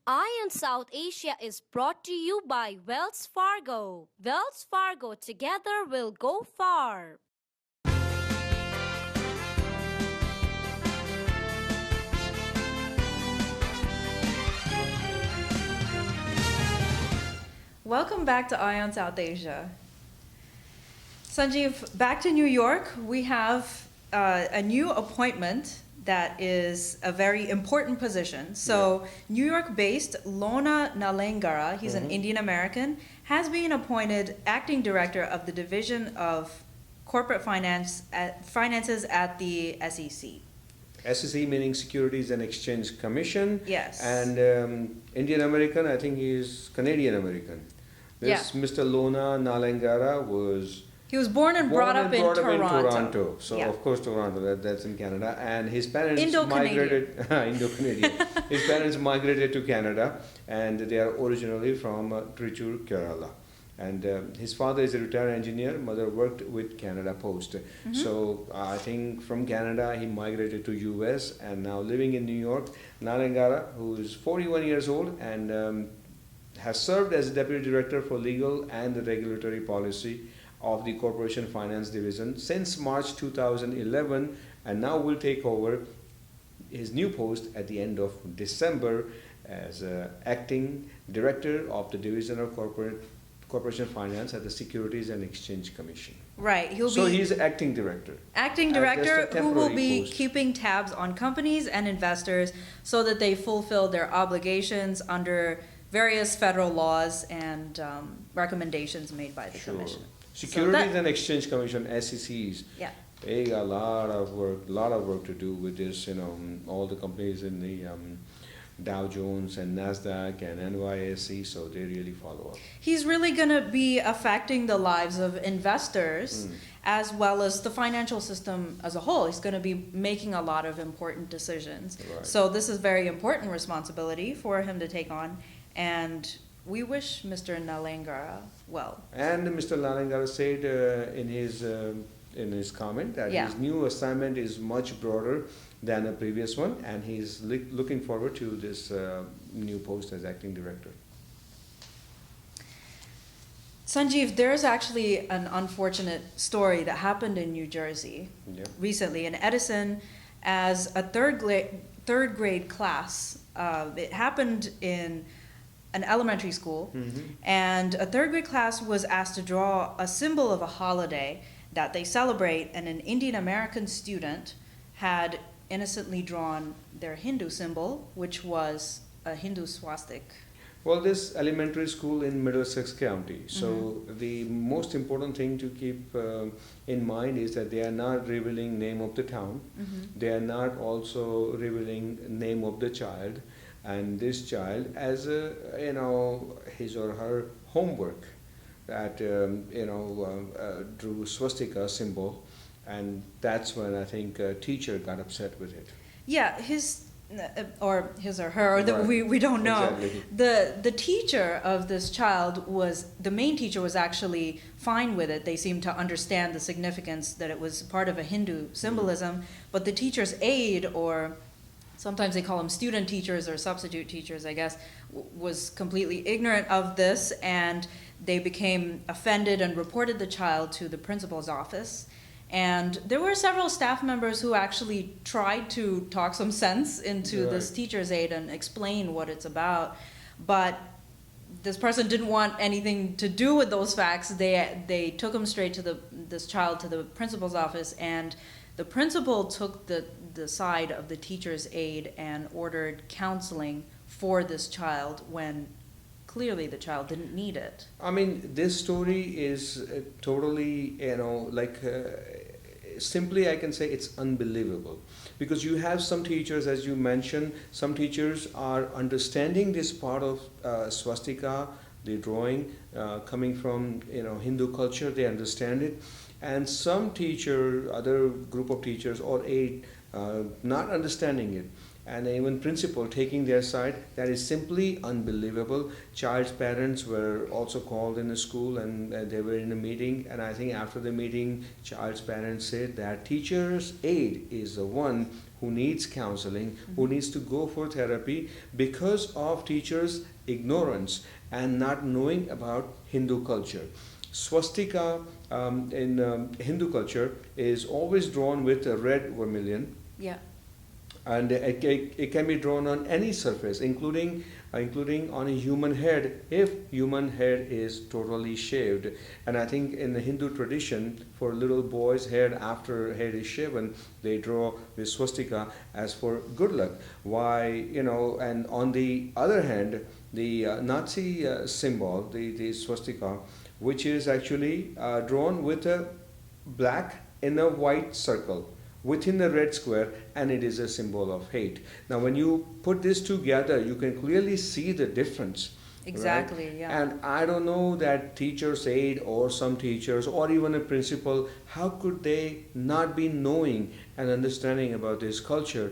Eye on South Asia is brought to you by Wells Fargo. Wells Fargo, together will go far. Welcome back to Eye on South Asia. Sanjeev, back to New York, we have a new appointment that is a very important position. So, New York-based Lona Nalengara, he's an Indian American, has been appointed acting director of the Division of Corporate Finances at the SEC. SEC meaning Securities and Exchange Commission. Yes. And Indian American, I think he is Canadian American. This Mr. Lona Nalengara was. He was born and brought up in Toronto. So Yeah. of course Toronto, that's in Canada. And his parents Indo-Canadian. migrated, Indo-Canadian. His parents migrated to Canada, and they are originally from Trichy, Kerala. And his father is a retired engineer, mother worked with Canada Post. So I think from Canada he migrated to US and now living in New York. Nalengara, who is 41 years old and has served as Deputy Director for Legal and Regulatory Policy of the Corporation Finance Division since March 2011, and now will take over his new post at the end of December as acting director of the Division of Corporation Finance at the Securities and Exchange Commission. Right. So he's acting director. Acting And director just a who will temporary be post. keeping tabs on companies and investors so that they fulfill their obligations under various federal laws and recommendations made by the commission. Securities and Exchange Commission, SECs. Yeah. They got a lot of work to do with this. All the companies in the Dow Jones and Nasdaq and NYSE, so they really follow up. He's really going to be affecting the lives of investors as well as the financial system as a whole. He's going to be making a lot of important decisions. Right. So this is very important responsibility for him to take on, and we wish Mr. Nalengara well. And Mr. Nalengara said in his comment that his new assignment is much broader than a previous one, and he's looking forward to this new post as acting director. Sanjeev, there's actually an unfortunate story that happened in New Jersey recently in Edison as a third grade class. It happened in an elementary school, and a third grade class was asked to draw a symbol of a holiday that they celebrate, and an Indian American student had innocently drawn their Hindu symbol, which was a Hindu swastika. Well, this elementary school in Middlesex County. So the most important thing to keep in mind is that they are not revealing name of the town. They are not also revealing name of the child. And this child, as his or her homework, that drew swastika symbol, and that's when I think a teacher got upset with it. Yeah, his or her, or we don't know. Exactly. The teacher of this child the main teacher was actually fine with it. They seemed to understand the significance that it was part of a Hindu symbolism, but the teacher's aide, or sometimes they call them student teachers or substitute teachers, I guess, was completely ignorant of this, and they became offended and reported the child to the principal's office. And there were several staff members who actually tried to talk some sense into this teacher's aide and explain what it's about, but this person didn't want anything to do with those facts. They took him straight to this child to the principal's office, and the principal took the side of the teacher's aide and ordered counseling for this child when clearly the child didn't need it. I mean, this story is totally, simply I can say it's unbelievable. Because you have some teachers, as you mentioned, some teachers are understanding this part of swastika, the drawing, coming from Hindu culture, they understand it. And some teacher, other group of teachers or aide, not understanding it. And even principal taking their side. That is simply unbelievable. Child's parents were also called in the school, and they were in a meeting, and I think after the meeting child's parents said that teacher's aide is the one who needs counseling, who needs to go for therapy because of teachers' ignorance and not knowing about Hindu culture. Swastika in Hindu culture is always drawn with a red vermilion, Yeah. and it can be drawn on any surface, including on a human head if human head is totally shaved. And I think in the Hindu tradition, for little boys' head, after head is shaven, they draw the swastika as for good luck. Why, and on the other hand, the Nazi symbol, the swastika, which is actually drawn with a black in a white circle within the red square, and it is a symbol of hate. Now, when you put this together, you can clearly see the difference. Exactly, right? yeah. And I don't know that teacher's aide or some teachers or even a principal, how could they not be knowing and understanding about this culture?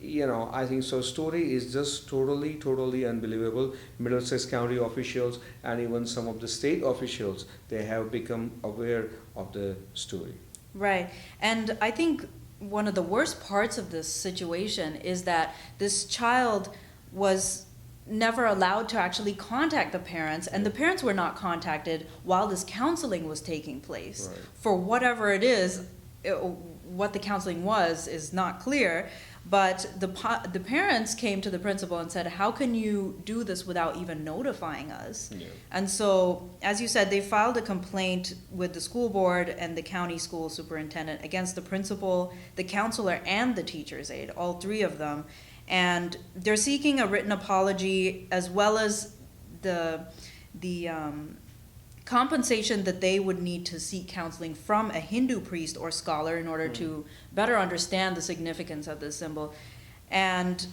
I think so. Story is just totally unbelievable. Middlesex County officials and even some of the state officials, they have become aware of the story. Right. And I think one of the worst parts of this situation is that this child was never allowed to actually contact the parents, and the parents were not contacted while this counseling was taking place. Right. For whatever it is, what the counseling was is not clear, but the parents came to the principal and said, how can you do this without even notifying us? Yeah. And so, as you said, they filed a complaint with the school board and the county school superintendent against the principal, the counselor, and the teacher's aide, all three of them. And they're seeking a written apology as well as the compensation that they would need to seek counseling from a Hindu priest or scholar in order to better understand the significance of this symbol. And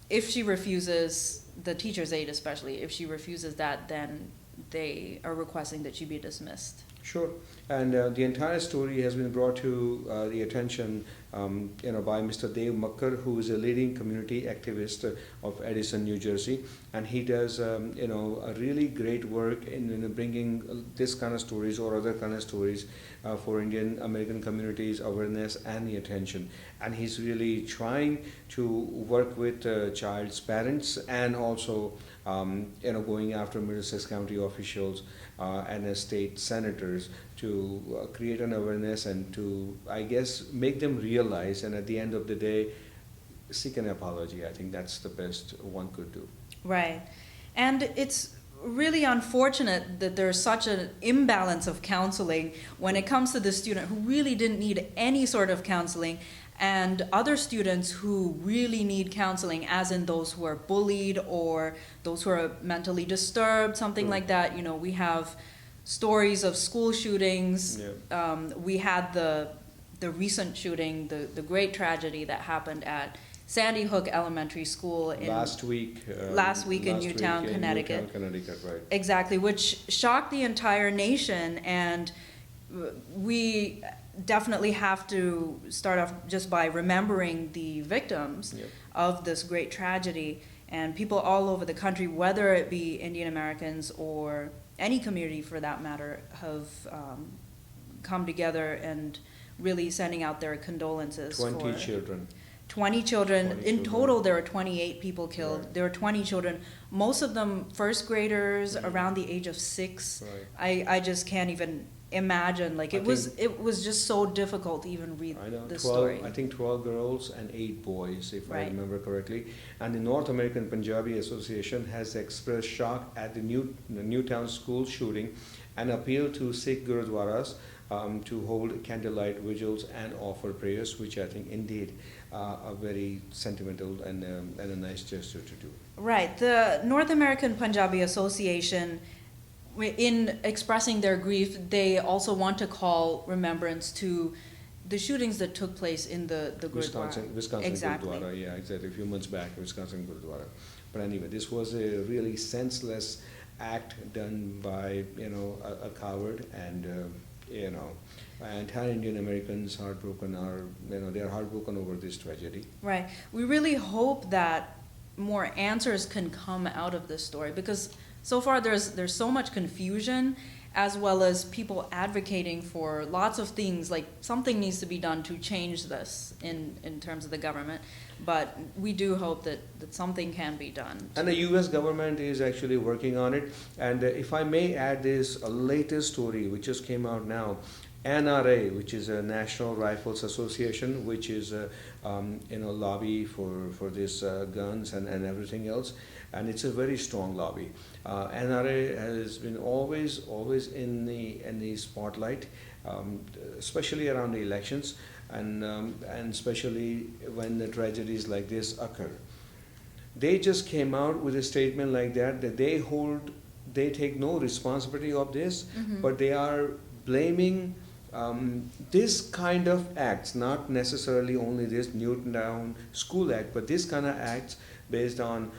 if she refuses, the teacher's aide especially, if she refuses that, then they are requesting that she be dismissed. Sure, and the entire story has been brought to the attention, by Mr. Dev Makkar, who is a leading community activist of Edison, New Jersey, and he does, a really great work in bringing this kind of stories or other kind of stories for Indian American communities, awareness and the attention. And he's really trying to work with child's parents and also, going after Middlesex County officials and state senators to create an awareness and to, I guess, make them realize, and at the end of the day, seek an apology. I think that's the best one could do. Right. And it's really unfortunate that there's such an imbalance of counseling when it comes to the student who really didn't need any sort of counseling, and other students who really need counseling, as in those who are bullied or those who are mentally disturbed, something like that. We have stories of school shootings. Yeah. We had the recent shooting, the great tragedy that happened at Sandy Hook Elementary School last week in Newtown, Connecticut. Newtown, Connecticut, right. Exactly, which shocked the entire nation, and we definitely have to start off just by remembering the victims of this great tragedy, and people all over the country, whether it be Indian Americans or any community for that matter, have come together and really sending out their condolences. 20 children. 20 children. 20 In children. total, there were 28 people killed. Right. There were 20 children, most of them first graders around the age of 6. Right. I just can't even imagine. Like, it was just so difficult to even read I know, the 12, story. I think 12 girls and 8 boys, if I Right. remember correctly. And the North American Punjabi Association has expressed shock at the Newtown school shooting and appealed to Sikh Gurudwaras to hold candlelight vigils and offer prayers, which I think indeed are very sentimental and a nice gesture to do. Right. The North American Punjabi Association, in expressing their grief, they also want to call remembrance to the shootings that took place in the Gurudwara. Wisconsin Exactly. Gurudwara, yeah, exactly. A few months back, Wisconsin Gurudwara. But anyway, this was a really senseless act done by a coward, and entire Indian Americans heartbroken they are heartbroken over this tragedy. Right. We really hope that more answers can come out of this story, because so far there's so much confusion, as well as people advocating for lots of things, like something needs to be done to change this in terms of the government. But we do hope that something can be done. And the U.S. government is actually working on it. And if I may add this, a latest story which just came out now, NRA, which is a National Rifles Association, which is a lobby for this guns and everything else, and it's a very strong lobby. NRA has been always in the spotlight, especially around the elections, and especially when the tragedies like this occur. They just came out with a statement like that they take no responsibility of this, but they are blaming this kind of acts, not necessarily only this Newtown School Act, but this kind of acts based on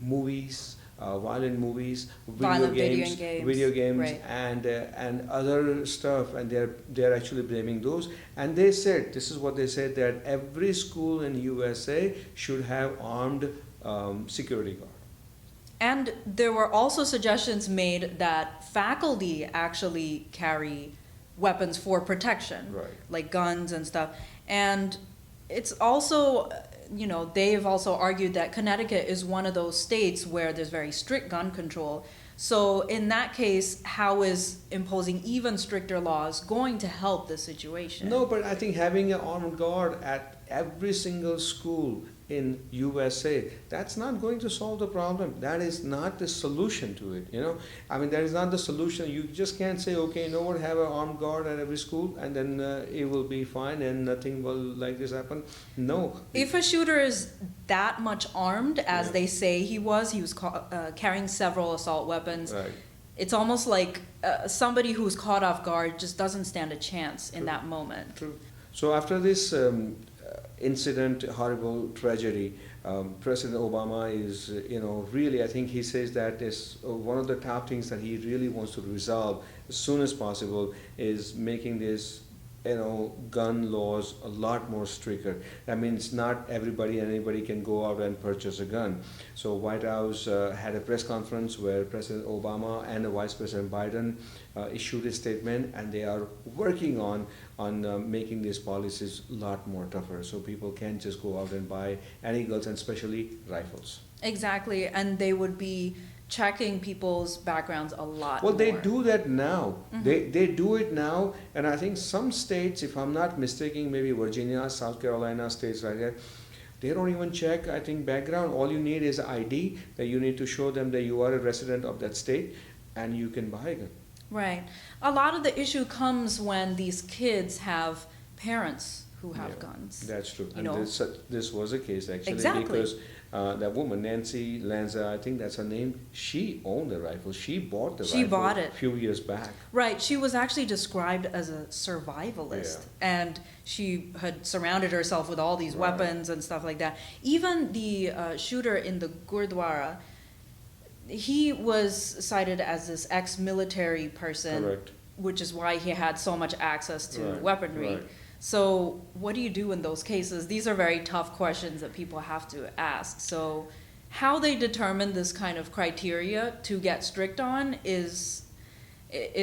movies, violent movies, video games, right. and other stuff, and they're actually blaming those. And they said, this is what they said, that every school in USA should have armed security guard. And there were also suggestions made that faculty actually carry weapons for protection, Right. like guns and stuff. And it's also, they've also argued that Connecticut is one of those states where there's very strict gun control. So in that case, how is imposing even stricter laws going to help the situation? No, but I think having an armed guard at every single school in USA, that's not going to solve the problem. That is not the solution to it, I mean, that is not the solution. You just can't say, okay, no one have an armed guard at every school, and then it will be fine and nothing will like this happen. No. If a shooter is that much armed, as Yeah. they say he was carrying several assault weapons, Right. it's almost like somebody who's caught off guard just doesn't stand a chance in True. that moment. True. So after this incident, horrible tragedy, President Obama is, really, I think he says that is one of the top things that he really wants to resolve as soon as possible is making this, gun laws a lot more stricter. That means not anybody can go out and purchase a gun. So White House had a press conference where President Obama and Vice President Biden issued a statement, and they are working on making these policies a lot more tougher, so people can't just go out and buy any guns, and especially rifles. Exactly, and they would be checking people's backgrounds a lot Well, more. they do that now. They do it now, and I think some states, if I'm not mistaken, maybe Virginia, South Carolina, states like that, they don't even check, I think, background. All you need is ID, that you need to show them that you are a resident of that state, and you can buy a gun. Right. A lot of the issue comes when these kids have parents who have Yeah, guns. That's true. You And know? this was a case, actually, Exactly. because that woman, Nancy Lanza, I think that's her name, she owned the rifle. She bought the She rifle bought it. a few years back. Right, she was actually described as a survivalist, and she had surrounded herself with all these Right. weapons and stuff like that. Even the shooter in the Gurdwara, he was cited as this ex-military person, Correct. which is why he had so much access to Right, weaponry. right. So what do you do in those cases? These are very tough questions that people have to ask. So how they determine this kind of criteria to get strict on is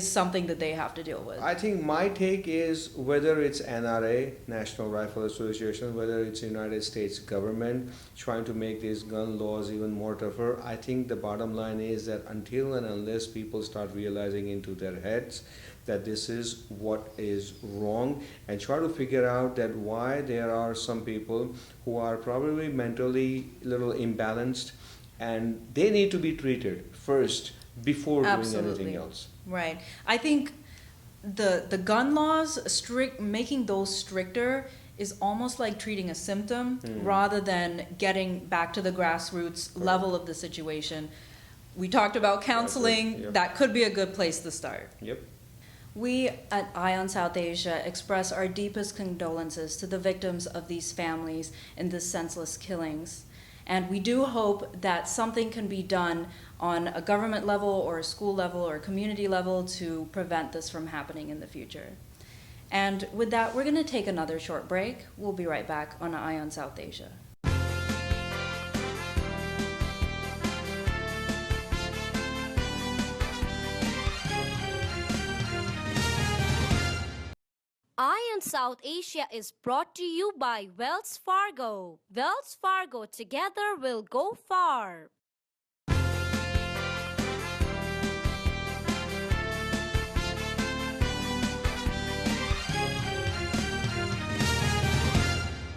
something that they have to deal with. I think my take is whether it's NRA, National Rifle Association, whether it's United States government trying to make these gun laws even more tougher, I think the bottom line is that until and unless people start realizing into their heads that this is what is wrong, and try to figure out that why there are some people who are probably mentally a little imbalanced, and they need to be treated first before doing Absolutely. anything else. Right. I think the gun laws, making those stricter is almost like treating a symptom rather than getting back to the grassroots level of the situation. We talked about counseling. Yep. That could be a good place to start. Yep. We at Ion South Asia express our deepest condolences to the victims of these families in this senseless killings. And we do hope that something can be done on a government level or a school level or a community level to prevent this from happening in the future. And with that, we're going to take another short break. We'll be right back on Ion South Asia. Eye on South Asia is brought to you by Wells Fargo. Wells Fargo, together we'll go far.